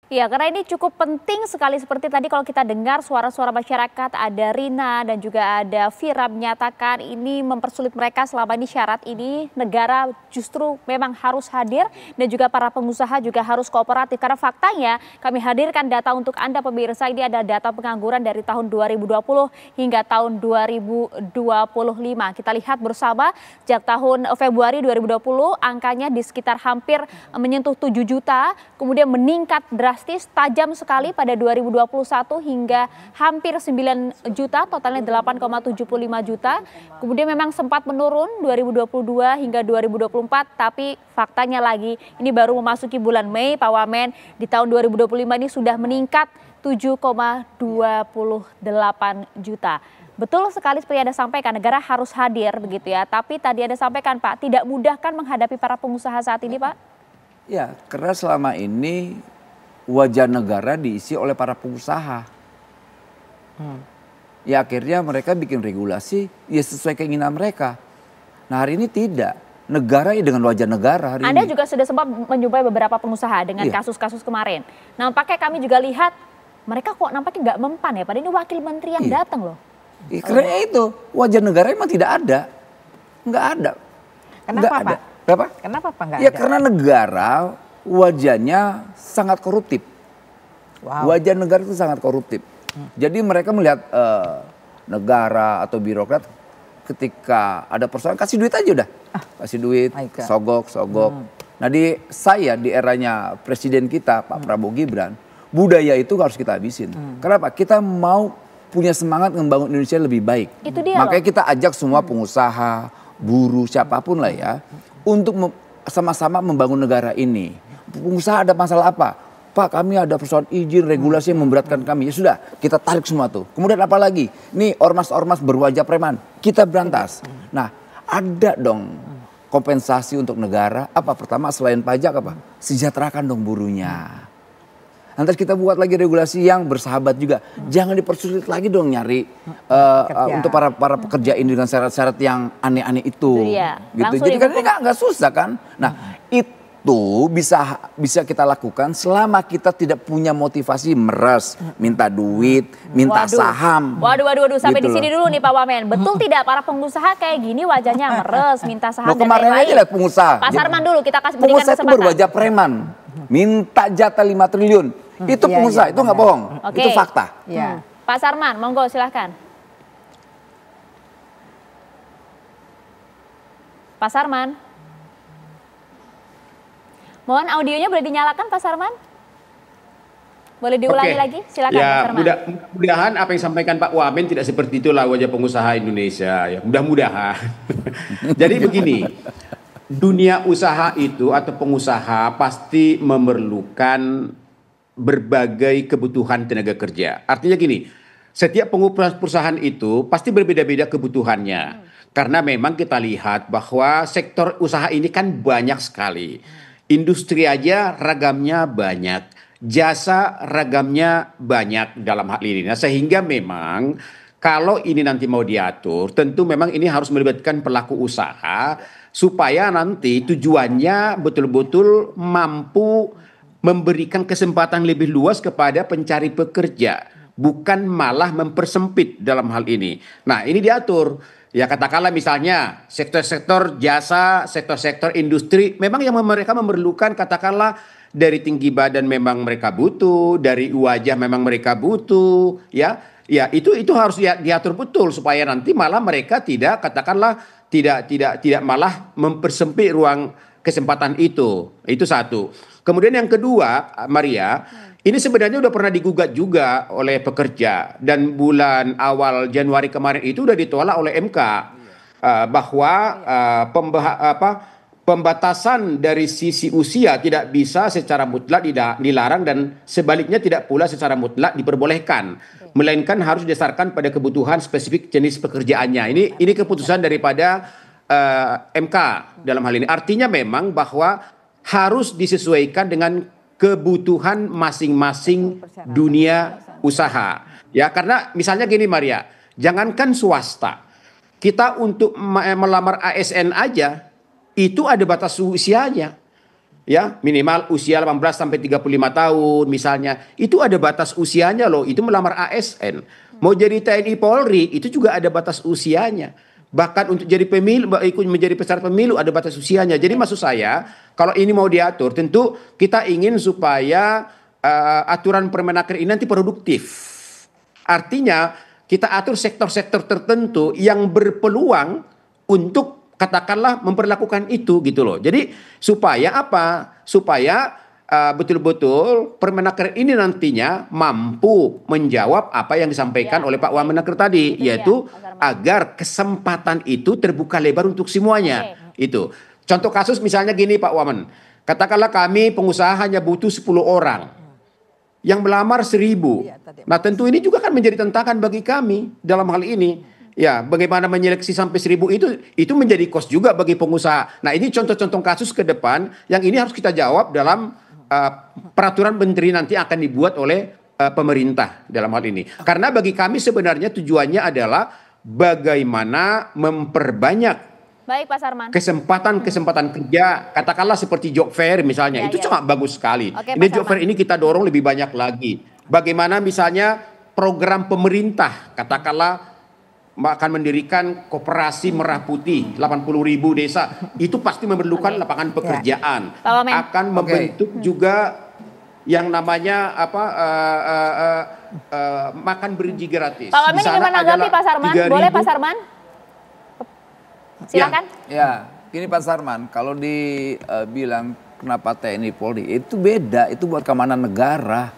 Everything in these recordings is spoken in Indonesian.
Ya, karena ini cukup penting sekali seperti tadi kalau kita dengar suara-suara masyarakat, ada Rina dan juga ada Vira menyatakan ini mempersulit mereka selama ini syarat ini negara justru memang harus hadir dan juga para pengusaha juga harus kooperatif. Karena faktanya kami hadirkan data untuk Anda pemirsa, ini ada data pengangguran dari tahun 2020 hingga tahun 2025. Kita lihat bersama sejak tahun Februari 2020 angkanya di sekitar hampir menyentuh 7 juta, kemudian meningkat drastis tajam sekali pada 2021 hingga hampir 9 juta, totalnya 8,75 juta. Kemudian memang sempat menurun 2022 hingga 2024, tapi faktanya lagi ini baru memasuki bulan Mei Pak Wamen, di tahun 2025 ini sudah meningkat 7,28 juta. Betul sekali seperti Anda sampaikan, negara harus hadir begitu ya. Tapi tadi Anda sampaikan Pak, tidak mudah kan menghadapi para pengusaha saat ini Pak? Ya, karena selama ini wajah negara diisi oleh para pengusaha. Ya akhirnya mereka bikin regulasi ya sesuai keinginan mereka. Nah hari ini tidak. Negara ya dengan wajah negara hari Anda ini. juga sudah sempat menjumpai beberapa pengusaha dengan kasus-kasus kemarin. Nampaknya kami juga lihat mereka kok nampaknya nggak mempan ya. Padahal ini wakil menteri yang datang loh. Karena itu wajah negara emang tidak ada. Nggak ada. Kenapa nggak Pak? ada. Kenapa? Kenapa Pak nggak Ya ada? karena negara wajahnya sangat koruptif. Wow. Wajah negara itu sangat koruptif. Jadi mereka melihat negara atau birokrat ketika ada persoalan kasih duit aja udah. Kasih duit, sogok. Nah di eranya presiden kita Pak Prabowo Gibran, budaya itu harus kita habisin. Kenapa? Kita mau punya semangat membangun Indonesia lebih baik. Itu dia Makanya loh. kita ajak semua pengusaha, buruh, siapapun lah ya, untuk sama-sama membangun negara ini. Pengusaha ada masalah apa? Pak kami ada persoalan izin, regulasi yang memberatkan kami. Ya sudah, kita tarik semua tuh. Kemudian apa lagi? Nih ormas-ormas berwajah preman, kita berantas. Nah ada dong kompensasi untuk negara. Apa pertama selain pajak apa? Sejahterakan dong buruhnya. Nanti kita buat lagi regulasi yang bersahabat juga. Jangan dipersulit lagi dong nyari untuk para pekerja ini dengan syarat-syarat yang aneh-aneh itu. Gitu. Jadi kan ini nggak susah kan. Nah itu bisa kita lakukan selama kita tidak punya motivasi meres, minta duit, minta saham. Waduh, sampai gitu di sini dulu nih Pak Wamen. Betul tidak para pengusaha kayak gini wajahnya meres, minta saham dan Kemarin lain-lain? aja lihat pengusaha. Pak Sarman dulu kita kasih berikan Pengusaha itu kesempatan. berwajah preman, minta jatah 5 triliun. Itu pengusaha, itu nggak bohong. Itu fakta. Pak Sarman, monggo silahkan. Pak Sarman. Mohon audionya boleh dinyalakan Pak Sarman? Boleh diulangi lagi? Silakan Pak Sarman. Mudah-mudahan apa yang disampaikan Pak Wamen tidak seperti itulah wajah pengusaha Indonesia. Ya, mudah-mudahan. Jadi begini, dunia usaha itu atau pengusaha pasti memerlukan berbagai kebutuhan tenaga kerja. Artinya gini, setiap perusahaan itu pasti berbeda-beda kebutuhannya. Karena memang kita lihat bahwa sektor usaha ini kan banyak sekali. Industri aja ragamnya banyak, jasa ragamnya banyak dalam hal ini. Nah, sehingga memang kalau ini nanti mau diatur, tentu memang ini harus melibatkan pelaku usaha supaya nanti tujuannya betul-betul mampu memberikan kesempatan lebih luas kepada pencari pekerja, bukan malah mempersempit dalam hal ini. Nah, ini diatur. Ya katakanlah misalnya sektor-sektor jasa, sektor-sektor industri memang yang mereka memerlukan katakanlah dari tinggi badan memang mereka butuh, dari wajah memang mereka butuh, ya. Ya itu harus diatur betul supaya nanti malah mereka tidak katakanlah tidak malah mempersempit ruang kesempatan itu. Itu satu. Kemudian yang kedua, Maria, ini sebenarnya udah pernah digugat juga oleh pekerja dan bulan awal Januari kemarin itu udah ditolak oleh MK bahwa pembatasan dari sisi usia tidak bisa secara mutlak dilarang dan sebaliknya tidak pula secara mutlak diperbolehkan, melainkan harus didasarkan pada kebutuhan spesifik jenis pekerjaannya. Ini keputusan daripada MK dalam hal ini. Artinya memang bahwa harus disesuaikan dengan kebutuhan masing-masing dunia usaha. Ya, karena misalnya gini Maria, jangankan swasta, kita untuk melamar ASN aja itu ada batas usianya. ya minimal usia 18 sampai 35 tahun misalnya. Itu ada batas usianya loh, itu melamar ASN. Mau jadi TNI Polri itu juga ada batas usianya. Bahkan untuk jadi pemilu, ikut menjadi peserta pemilu ada batas usianya. Jadi maksud saya, kalau ini mau diatur, tentu kita ingin supaya aturan Permenaker ini nanti produktif. Artinya kita atur sektor-sektor tertentu yang berpeluang untuk katakanlah memperlakukan itu gitu loh. Jadi supaya apa? Supaya betul-betul Permenaker ini nantinya mampu menjawab apa yang disampaikan oleh Pak Wamenaker tadi, yaitu agar kesempatan itu terbuka lebar untuk semuanya. Itu. Contoh kasus misalnya gini Pak Wamen, katakanlah kami pengusaha hanya butuh 10 orang, yang melamar 1.000. Nah tentu ini juga kan menjadi tantangan bagi kami dalam hal ini. Ya, bagaimana menyeleksi sampai 1.000 itu menjadi kos juga bagi pengusaha. Nah ini contoh-contoh kasus ke depan yang ini harus kita jawab dalam peraturan menteri nanti akan dibuat oleh pemerintah dalam hal ini. Karena bagi kami sebenarnya tujuannya adalah bagaimana memperbanyak kesempatan kerja, katakanlah seperti job fair misalnya, itu sangat bagus sekali. Ini job fair ini kita dorong lebih banyak lagi. Bagaimana misalnya program pemerintah, katakanlah akan mendirikan koperasi Merah Putih 80.000 desa, itu pasti memerlukan lapangan pekerjaan. Akan membentuk juga yang namanya makan bergizi gratis. Pak Wamen ingin menanggapi Pak Sarman, boleh Pak Sarman? Silakan. Ya, ini Pak Sarman, kalau dibilang kenapa TNI Polri, itu beda, itu buat keamanan negara.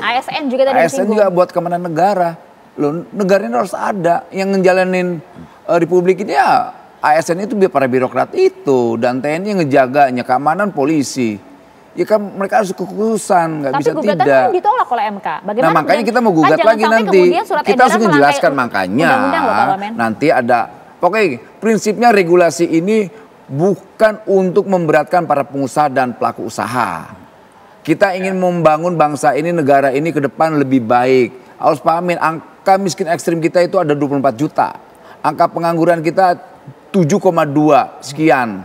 ASN juga tadi ASN juga buat keamanan negara. Loh, negara ini harus ada yang ngejalanin republik ini ya. ASN itu para birokrat itu, dan TNI yang ngejaganya, keamanan polisi. Ya kan mereka harus kekhususan, nggak bisa tidak. Tapi gugatan kan ditolak oleh MK. Bagaimana? Nah makanya kita mau gugat lagi nanti. Kita harus menjelaskan makanya. Nanti ada, pokoknya prinsipnya regulasi ini bukan untuk memberatkan para pengusaha dan pelaku usaha. Kita ingin membangun bangsa ini, negara ini ke depan lebih baik. Harus pahamin angka miskin ekstrim kita itu ada 24 juta. Angka pengangguran kita 7,2 sekian.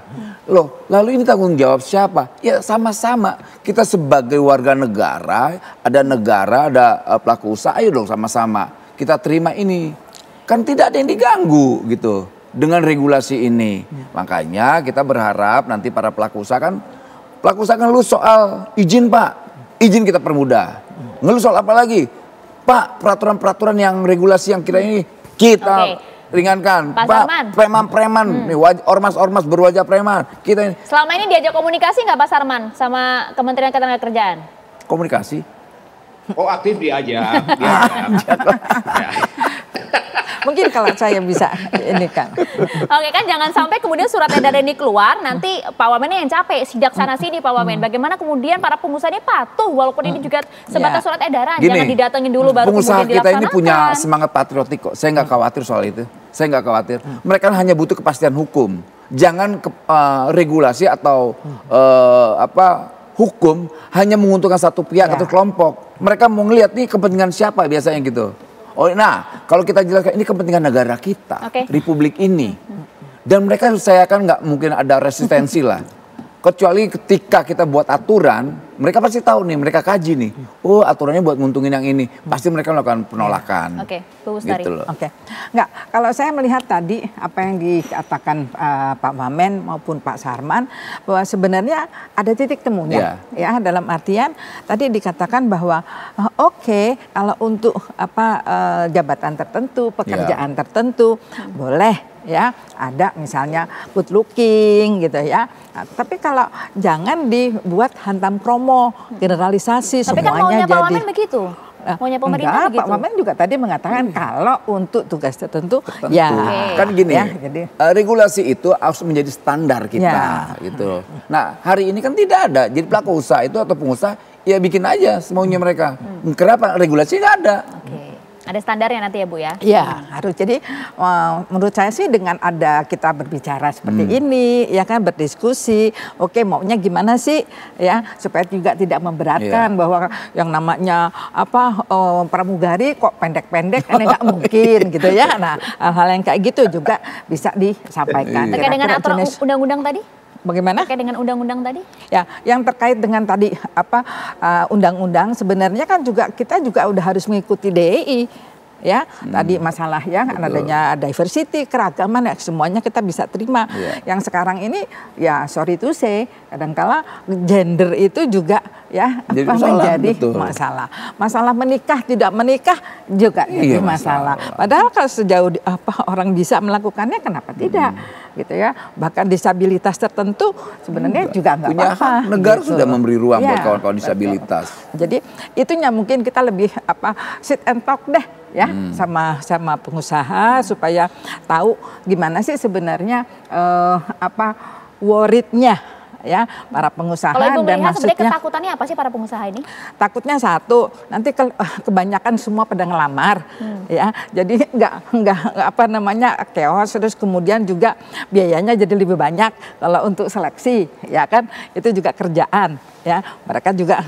Loh, lalu ini tanggung jawab siapa? Ya sama-sama. Kita sebagai warga negara, ada pelaku usaha, ayo dong sama-sama. Kita terima ini. Kan tidak ada yang diganggu gitu dengan regulasi ini. Makanya kita berharap nanti para pelaku usaha kan ngeluh soal izin Pak. Izin kita permudah. Ngeluh soal apa lagi? Pak, peraturan-peraturan yang regulasi yang ini kita ringankan. Pak, preman-preman, ormas-ormas berwajah preman. Kita ini. Selama ini diajak komunikasi nggak Pak Sarman sama Kementerian Ketenagakerjaan? Komunikasi? Oh aktif diajak. Mungkin kalau saya bisa ini kan. Oke kan jangan sampai kemudian surat edaran ini keluar nanti Pak Wamen yang capek sidak sana sini Pak Wamen. Bagaimana kemudian para pengusaha ini patuh walaupun ini juga sebatas surat edaran. Jangan didatengin dulu baru pengusaha kemudian kita ini punya semangat patriotik kok. Saya nggak khawatir soal itu. Saya nggak khawatir. Mereka hanya butuh kepastian hukum. Jangan regulasi atau hukum hanya menguntungkan satu pihak atau kelompok. Mereka mau ngelihat nih kepentingan siapa biasanya gitu. Oh, nah kalau kita jelaskan ini kepentingan negara kita, republik ini, dan mereka saya kan nggak mungkin ada resistensi lah, kecuali ketika kita buat aturan, mereka pasti tahu nih, mereka kaji nih, oh aturannya buat nguntungin yang ini, pasti mereka melakukan penolakan. Gitu loh. Nggak, kalau saya melihat tadi apa yang dikatakan Pak Wamen maupun Pak Sarman, bahwa sebenarnya ada titik temunya, ya dalam artian tadi dikatakan bahwa kalau untuk jabatan tertentu, pekerjaan tertentu boleh. Ya, ada misalnya good looking gitu ya. Nah, tapi kalau jangan dibuat hantam promo, generalisasi tapi semuanya kan maunya Pak Wamen begitu. Maunya pemerintah begitu. Pak Wamen juga tadi mengatakan kalau untuk tugas tertentu. Kan gini. Ya, jadi regulasi itu harus menjadi standar kita gitu. Nah, hari ini kan tidak ada. Jadi pelaku usaha itu atau pengusaha ya bikin aja semaunya mereka. Kenapa regulasi nggak ada? Ada standarnya nanti ya Bu ya? Iya harus. Jadi menurut saya sih dengan ada kita berbicara seperti ini, ya kan berdiskusi, maunya gimana sih ya supaya juga tidak memberatkan bahwa yang namanya pramugari kok pendek-pendek kan nggak mungkin gitu ya. Nah hal-hal yang kayak gitu juga bisa disampaikan. Terkait dengan aturan undang-undang tadi? Bagaimana? Terkait dengan undang-undang tadi? Ya, yang terkait dengan tadi undang-undang sebenarnya kan juga kita juga udah harus mengikuti DEI. Ya, tadi masalah ya adanya diversity, keragaman ya semuanya kita bisa terima. Yang sekarang ini ya sorry to say kadangkala gender itu juga ya menjadi masalah. Masalah menikah tidak menikah juga jadi masalah. Padahal kalau sejauh orang bisa melakukannya kenapa tidak? Gitu ya. Bahkan disabilitas tertentu sebenarnya juga nggak apa-apa. Negara sudah memberi ruang buat kawan-kawan disabilitas. Jadi itunya mungkin kita lebih sit and talk deh. Ya, sama pengusaha supaya tahu gimana sih sebenarnya worried-nya ya para pengusaha. Kalau Ibu dan melihat maksudnya sebenarnya ketakutannya apa sih para pengusaha ini? Takutnya satu, nanti kebanyakan semua pada ngelamar ya. Jadi nggak chaos, terus kemudian juga biayanya jadi lebih banyak kalau untuk seleksi ya kan. Itu juga kerjaan ya. Mereka juga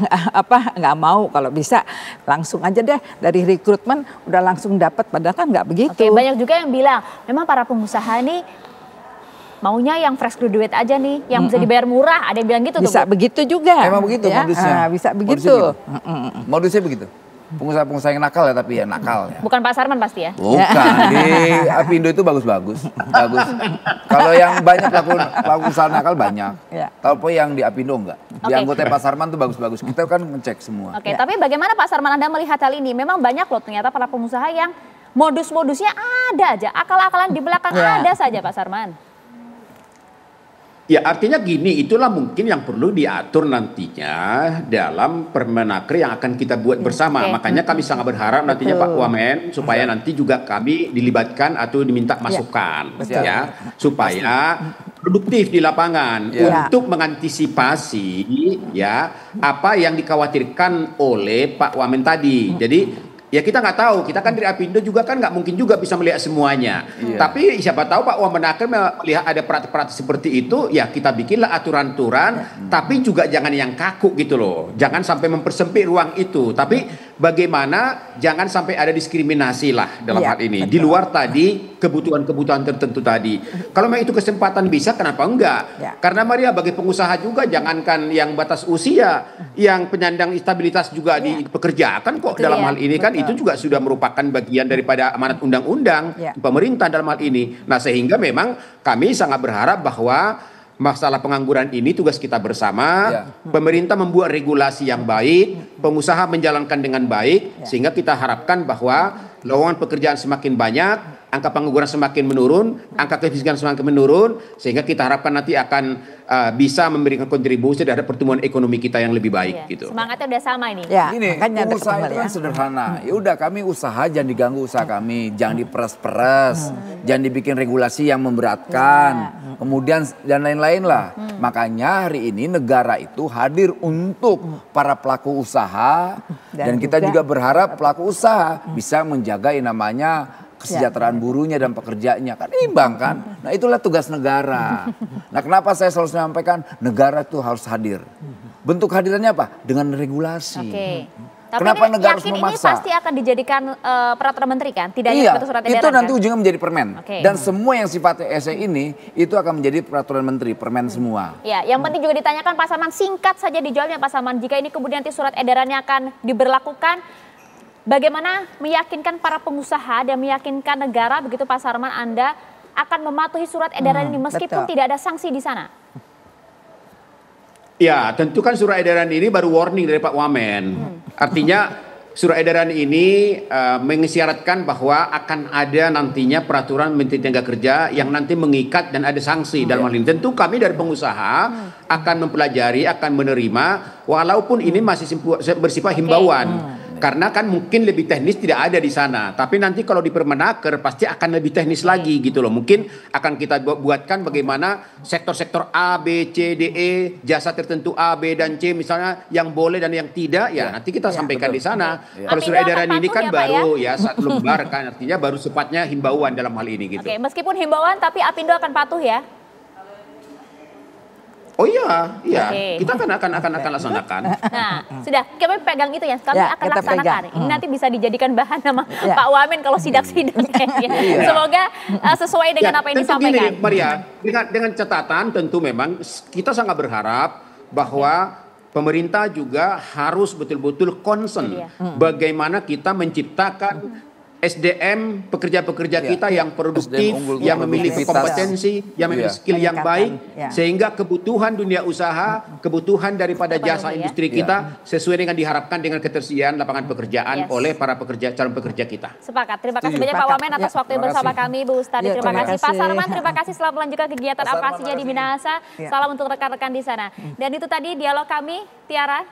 nggak mau kalau bisa langsung aja deh dari rekrutmen udah langsung dapat, padahal kan nggak begitu. Oke, banyak juga yang bilang memang para pengusaha ini maunya yang fresh graduate aja nih, yang bisa dibayar murah. Ada yang bilang gitu bisa tuh. Bisa begitu juga. Emang begitu ya? modusnya. Bisa begitu. Modusnya begitu. Pengusaha-pengusaha yang nakal ya, tapi ya nakal ya. Bukan Pak Sarman pasti ya? Bukan, di Apindo itu bagus-bagus. Bagus. Kalau yang banyak pelaku usaha nakal banyak. Tapi yang di Apindo enggak. Di anggota Pak Sarman tuh bagus-bagus. Kita kan ngecek semua. Oke, tapi bagaimana Pak Sarman Anda melihat hal ini? Memang banyak loh ternyata para pengusaha yang modus-modusnya ada aja. Akal-akalan di belakang ada saja Pak Sarman. Ya artinya gini, itulah mungkin yang perlu diatur nantinya dalam Permenaker yang akan kita buat bersama. Makanya kami sangat berharap nantinya Pak Wamen supaya nanti juga kami dilibatkan atau diminta masukan ya supaya produktif di lapangan untuk mengantisipasi ya apa yang dikhawatirkan oleh Pak Wamen tadi. Jadi ya kita nggak tahu, kita kan dari Apindo juga kan nggak mungkin juga bisa melihat semuanya. Tapi siapa tahu Pak Wamenaker melihat ada praktik-praktik seperti itu, ya kita bikinlah aturan-aturan, tapi juga jangan yang kaku gitu loh. Jangan sampai mempersempit ruang itu, tapi bagaimana jangan sampai ada diskriminasi lah dalam hal ini. Di luar tadi kebutuhan-kebutuhan tertentu tadi. Kalau memang itu kesempatan bisa, kenapa enggak? Karena Maria bagi pengusaha juga jangankan yang batas usia, yang penyandang stabilitas juga dipekerjakan kok dalam hal ini kan. Itu juga sudah merupakan bagian daripada amanat undang-undang pemerintah dalam hal ini. Nah sehingga memang kami sangat berharap bahwa masalah pengangguran ini tugas kita bersama. Pemerintah membuat regulasi yang baik, pengusaha menjalankan dengan baik, sehingga kita harapkan bahwa lowongan pekerjaan semakin banyak, angka pengangguran semakin menurun, angka kemiskinan semakin menurun, sehingga kita harapkan nanti akan bisa memberikan kontribusi terhadap pertumbuhan ekonomi kita yang lebih baik gitu. Semangatnya udah sama ini. Ini usaha itu kan sederhana. Ya udah kami usaha jangan diganggu usaha kami, jangan diperas-peras, jangan dibikin regulasi yang memberatkan. Kemudian dan lain-lain lah. Makanya hari ini negara itu hadir untuk para pelaku usaha dan kita juga berharap pelaku usaha bisa menjaga yang namanya kesejahteraan buruhnya dan pekerjanya kan imbang kan. Nah itulah tugas negara. Nah kenapa saya selalu menyampaikan negara itu harus hadir. Bentuk hadirannya apa? Dengan regulasi. Tapi kenapa negara harus ini memaksa? pasti akan dijadikan peraturan menteri kan? Tidak hanya surat edaran. Itu nanti ujungnya menjadi permen. Dan semua yang sifatnya ESE ini itu akan menjadi peraturan menteri, permen semua. Ya, yang penting juga ditanyakan Pak Sarman, singkat saja dijawabnya Pak Sarman. Jika ini kemudian nanti surat edarannya akan diberlakukan, bagaimana meyakinkan para pengusaha dan meyakinkan negara begitu Pak Sarman Anda akan mematuhi surat edaran ini meskipun tidak ada sanksi di sana? Ya tentu kan surat edaran ini baru warning dari Pak Wamen. Artinya surat edaran ini mengisyaratkan bahwa akan ada nantinya peraturan Menteri Tenaga Kerja yang nanti mengikat dan ada sanksi dalam hal ini. Tentu kami dari pengusaha akan mempelajari, akan menerima walaupun ini masih bersifat himbauan. Karena kan mungkin lebih teknis tidak ada di sana. Tapi nanti kalau di Permenaker pasti akan lebih teknis lagi gitu loh. Mungkin akan kita buatkan bagaimana sektor-sektor A, B, C, D, E, jasa tertentu A, B, dan C misalnya yang boleh dan yang tidak. Ya nanti kita sampaikan di sana. Kalau surat edaran ini kan baru ya satu lembar kan. Artinya baru sifatnya himbauan dalam hal ini gitu. Meskipun himbauan tapi Apindo akan patuh ya? Oh iya, iya. Oke. Kita akan laksanakan. Nah, sudah kami pegang itu ya. Kami Ya, akan kita laksanakan. pegang. Ini nanti bisa dijadikan bahan sama Ya. Pak Wamen kalau sidak-sidak kayaknya. Semoga sesuai dengan apa yang tentu disampaikan. Gini, Maria, dengan catatan tentu memang kita sangat berharap bahwa pemerintah juga harus betul-betul concern bagaimana kita menciptakan SDM pekerja-pekerja kita yang produktif, SDM unggul, yang memiliki produktivitas. kompetensi, yang memiliki skill yang baik, Ya. sehingga kebutuhan dunia usaha, kebutuhan daripada jasa ya. industri kita sesuai dengan diharapkan dengan ketersediaan lapangan pekerjaan Yes. oleh para pekerja calon pekerja kita. Sepakat. Terima kasih Setuju. banyak Pak Wamen atas Ya, waktu yang terima bersama kasih. kami, Bu Ustadi. Ya, Terima terima kasih. Pak kasih. Sarman, terima kasih selamat melanjutkan kegiatan Pak Sarman, apasinya di terima kasih. Minahasa. Ya. Salam untuk rekan-rekan di sana. Dan itu tadi dialog kami, Tiara.